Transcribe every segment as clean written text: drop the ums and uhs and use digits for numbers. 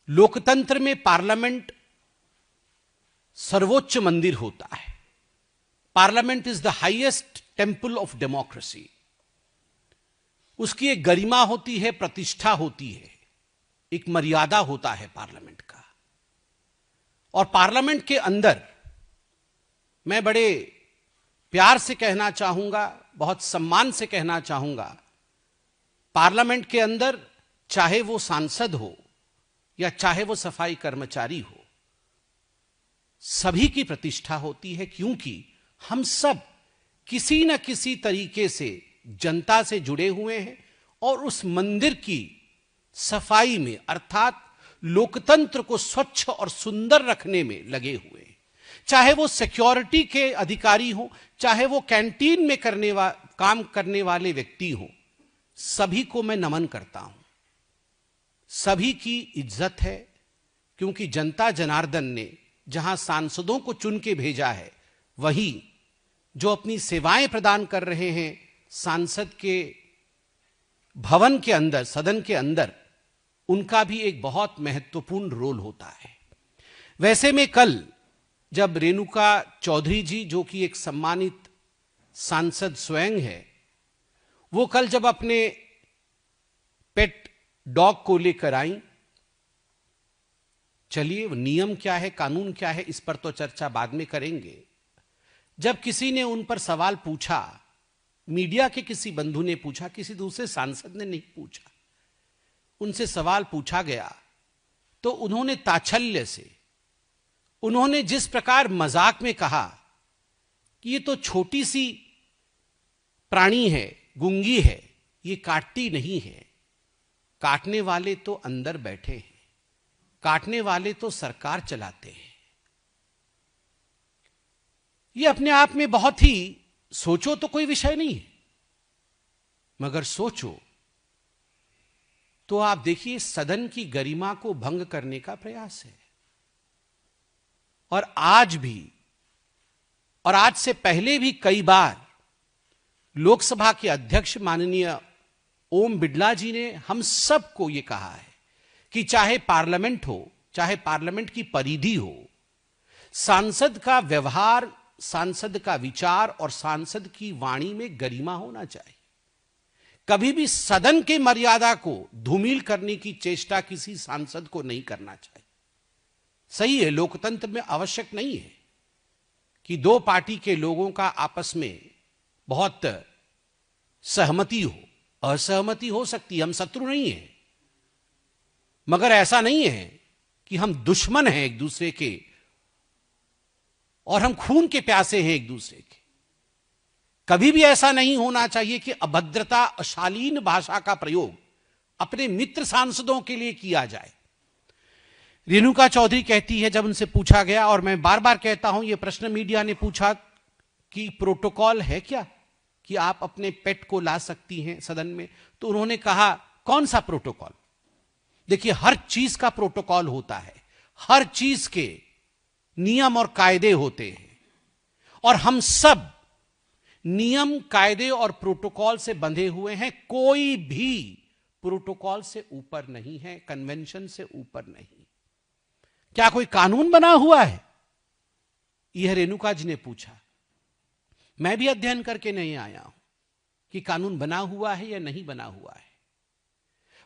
लोकतंत्र में पार्लियामेंट सर्वोच्च मंदिर होता है। Parliament is the highest temple of democracy. उसकी एक गरिमा होती है, प्रतिष्ठा होती है, एक मर्यादा होता है पार्लियामेंट का। और पार्लियामेंट के अंदर मैं बड़े प्यार से कहना चाहूंगा, बहुत सम्मान से कहना चाहूंगा, पार्लियामेंट के अंदर चाहे वो सांसद हो या चाहे वो सफाई कर्मचारी हो, सभी की प्रतिष्ठा होती है, क्योंकि हम सब किसी न किसी तरीके से जनता से जुड़े हुए हैं और उस मंदिर की सफाई में, अर्थात लोकतंत्र को स्वच्छ और सुंदर रखने में लगे हुए हैं। चाहे वो सिक्योरिटी के अधिकारी हो, चाहे वो कैंटीन में काम करने वाले व्यक्ति हो, सभी को मैं नमन करता हूं। सभी की इज्जत है, क्योंकि जनता जनार्दन ने जहां सांसदों को चुन के भेजा है, वहीं जो अपनी सेवाएं प्रदान कर रहे हैं सांसद के भवन के अंदर, सदन के अंदर, उनका भी एक बहुत महत्वपूर्ण रोल होता है। वैसे में कल जब रेणुका चौधरी जी, जो कि एक सम्मानित सांसद स्वयं है, वो कल जब अपने पेट डॉग को लेकर आई, चलिए नियम क्या है, कानून क्या है, इस पर तो चर्चा बाद में करेंगे। जब किसी ने उन पर सवाल पूछा, मीडिया के किसी बंधु ने पूछा, किसी दूसरे सांसद ने नहीं पूछा, उनसे सवाल पूछा गया, तो उन्होंने ताच्छल्य से, उन्होंने जिस प्रकार मजाक में कहा कि ये तो छोटी सी प्राणी है, गूंगी है, ये काटती नहीं है, काटने वाले तो अंदर बैठे हैं, काटने वाले तो सरकार चलाते हैं। ये अपने आप में बहुत ही, सोचो तो कोई विषय नहीं है, मगर सोचो तो आप देखिए सदन की गरिमा को भंग करने का प्रयास है। और आज भी, और आज से पहले भी कई बार लोकसभा के अध्यक्ष माननीय ओम बिड़ला जी ने हम सबको यह कहा है कि चाहे पार्लियामेंट हो, चाहे पार्लियामेंट की परिधि हो, सांसद का व्यवहार, सांसद का विचार और सांसद की वाणी में गरिमा होना चाहिए। कभी भी सदन के मर्यादा को धूमिल करने की चेष्टा किसी सांसद को नहीं करना चाहिए। सही है, लोकतंत्र में आवश्यक नहीं है कि दो पार्टी के लोगों का आपस में बहुत सहमति हो, असहमति हो सकती है, हम शत्रु नहीं हैं, मगर ऐसा नहीं है कि हम दुश्मन हैं एक दूसरे के और हम खून के प्यासे हैं एक दूसरे के। कभी भी ऐसा नहीं होना चाहिए कि अभद्रता, अशालीन भाषा का प्रयोग अपने मित्र सांसदों के लिए किया जाए। रेणुका चौधरी कहती है, जब उनसे पूछा गया, और मैं बार बार कहता हूं, यह प्रश्न मीडिया ने पूछा कि प्रोटोकॉल है क्या कि आप अपने पेट को ला सकती हैं सदन में, तो उन्होंने कहा कौन सा प्रोटोकॉल। देखिए, हर चीज का प्रोटोकॉल होता है, हर चीज के नियम और कायदे होते हैं, और हम सब नियम, कायदे और प्रोटोकॉल से बंधे हुए हैं। कोई भी प्रोटोकॉल से ऊपर नहीं है, कन्वेंशन से ऊपर नहीं। क्या कोई कानून बना हुआ है? यह रेणुका जी ने पूछा। मैं भी अध्ययन करके नहीं आया हूं कि कानून बना हुआ है या नहीं बना हुआ है,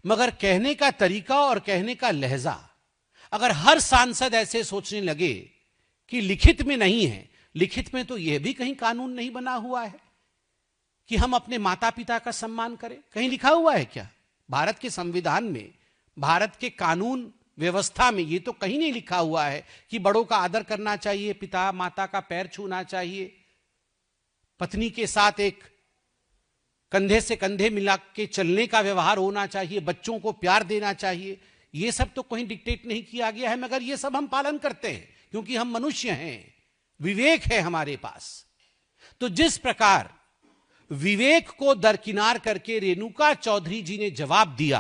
मगर कहने का तरीका और कहने का लहजा, अगर हर सांसद ऐसे सोचने लगे कि लिखित में नहीं है, लिखित में तो यह भी कहीं कानून नहीं बना हुआ है कि हम अपने माता पिता का सम्मान करें। कहीं लिखा हुआ है क्या? भारत के संविधान में, भारत के कानून व्यवस्था में यह तो कहीं नहीं लिखा हुआ है कि बड़ों का आदर करना चाहिए, पिता माता का पैर छूना चाहिए, पत्नी के साथ एक कंधे से कंधे मिला के चलने का व्यवहार होना चाहिए, बच्चों को प्यार देना चाहिए। यह सब तो कहीं डिक्टेट नहीं किया गया है, मगर यह सब हम पालन करते हैं क्योंकि हम मनुष्य हैं, विवेक है हमारे पास। तो जिस प्रकार विवेक को दरकिनार करके रेणुका चौधरी जी ने जवाब दिया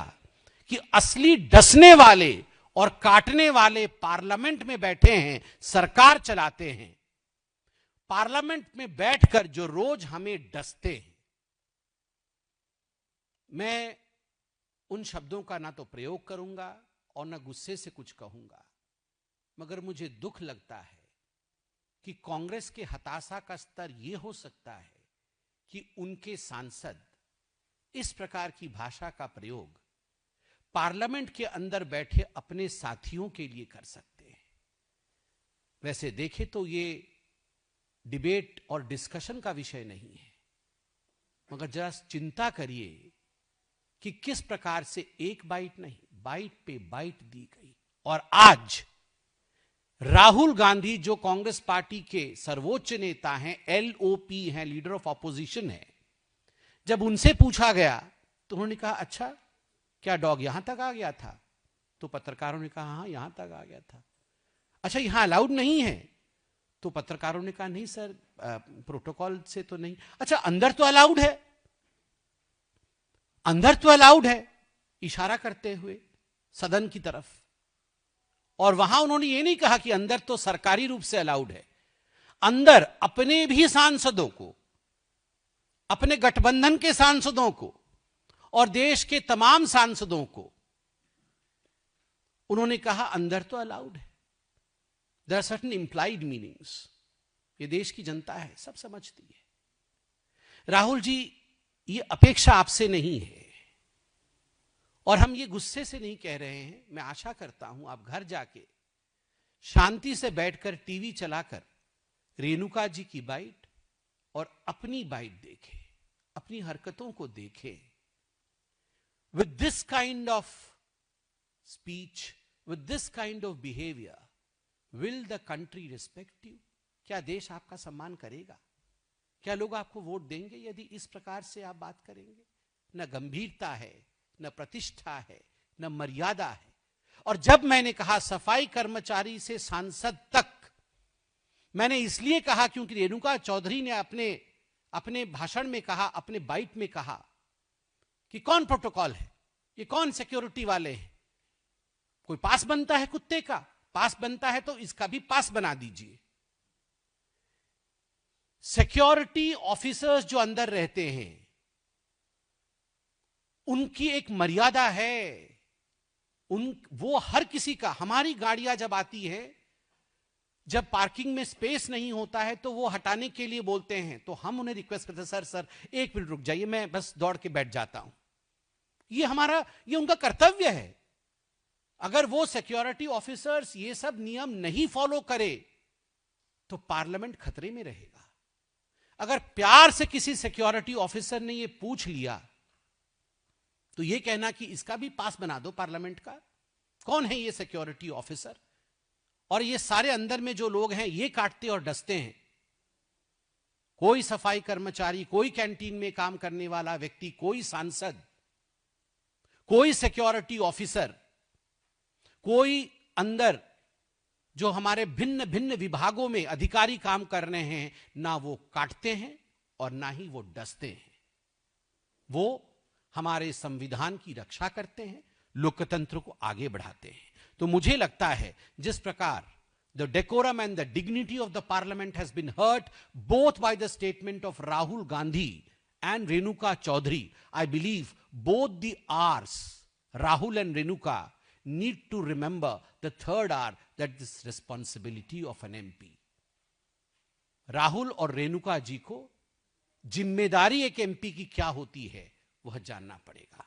कि असली डसने वाले और काटने वाले पार्लियामेंट में बैठे हैं, सरकार चलाते हैं, पार्लियामेंट में बैठकर जो रोज हमें डसते हैं, मैं उन शब्दों का ना तो प्रयोग करूंगा और न गुस्से से कुछ कहूंगा, मगर मुझे दुख लगता है कि कांग्रेस के हताशा का स्तर यह हो सकता है कि उनके सांसद इस प्रकार की भाषा का प्रयोग पार्लियामेंट के अंदर बैठे अपने साथियों के लिए कर सकते हैं। वैसे देखें तो ये डिबेट और डिस्कशन का विषय नहीं है, मगर जरा चिंता करिए कि किस प्रकार से एक बाइट नहीं, बाइट पे बाइट दी गई। और आज राहुल गांधी जो कांग्रेस पार्टी के सर्वोच्च नेता हैं, LOP हैं, लीडर ऑफ ऑपोजिशन है, जब उनसे पूछा गया तो उन्होंने कहा अच्छा क्या डॉग यहां तक आ गया था? तो पत्रकारों ने कहा हां यहां तक आ गया था। अच्छा यहां अलाउड नहीं है? तो पत्रकारों ने कहा नहीं सर, प्रोटोकॉल से तो नहीं। अच्छा अंदर तो अलाउड है, अंदर तो अलाउड है, इशारा करते हुए सदन की तरफ। और वहां उन्होंने ये नहीं कहा कि अंदर तो सरकारी रूप से अलाउड है, अंदर अपने भी सांसदों को, अपने गठबंधन के सांसदों को और देश के तमाम सांसदों को उन्होंने कहा अंदर तो अलाउड है। There are certain implied meanings. ये देश की जनता है, सब समझती है। राहुल जी, ये अपेक्षा आपसे नहीं है और हम ये गुस्से से नहीं कह रहे हैं। मैं आशा करता हूं आप घर जाके शांति से बैठकर टीवी चलाकर रेणुका जी की बाइट और अपनी बाइट देखें, अपनी हरकतों को देखें। With this kind of speech, with this kind of behavior, will the country respect you? क्या देश आपका सम्मान करेगा? क्या लोग आपको वोट देंगे यदि इस प्रकार से आप बात करेंगे? न गंभीरता है, न प्रतिष्ठा है, न मर्यादा है। और जब मैंने कहा सफाई कर्मचारी से सांसद तक, मैंने इसलिए कहा क्योंकि रेणुका चौधरी ने अपने भाषण में कहा, अपने बाइट में कहा कि कौन प्रोटोकॉल है, ये कौन सिक्योरिटी वाले हैं? कोई पास बनता है कुत्ते का? पास बनता है तो इसका भी पास बना दीजिए। सिक्योरिटी ऑफिसर्स जो अंदर रहते हैं उनकी एक मर्यादा है। वो हर किसी का, हमारी गाड़ियां जब आती है, जब पार्किंग में स्पेस नहीं होता है तो वो हटाने के लिए बोलते हैं, तो हम उन्हें रिक्वेस्ट करते हैं सर 1 मिनट रुक जाइए, मैं बस दौड़ के बैठ जाता हूं। ये उनका कर्तव्य है। अगर वो सिक्योरिटी ऑफिसर्स ये सब नियम नहीं फॉलो करे तो पार्लियामेंट खतरे में रहेगा। अगर प्यार से किसी सिक्योरिटी ऑफिसर ने ये पूछ लिया तो ये कहना कि इसका भी पास बना दो पार्लियामेंट का। कौन है ये सिक्योरिटी ऑफिसर? और ये सारे अंदर में जो लोग हैं ये काटते और डसते हैं। कोई सफाई कर्मचारी, कोई कैंटीन में काम करने वाला व्यक्ति, कोई सांसद, कोई सिक्योरिटी ऑफिसर, कोई अंदर जो हमारे भिन्न भिन्न विभागों में अधिकारी काम कर रहे हैं, ना वो काटते हैं और ना ही वो डसते हैं। वो हमारे संविधान की रक्षा करते हैं, लोकतंत्र को आगे बढ़ाते हैं। तो मुझे लगता है जिस प्रकार the decorum and the dignity of the parliament has been hurt both by the statement of Rahul Gandhi and Renuka Chaudhary, I believe both the R's, Rahul and Renuka, need to remember the third R, that is responsibility of an MP. Rahul और रेणुका जी को जिम्मेदारी एक MP की क्या होती है वह जानना पड़ेगा।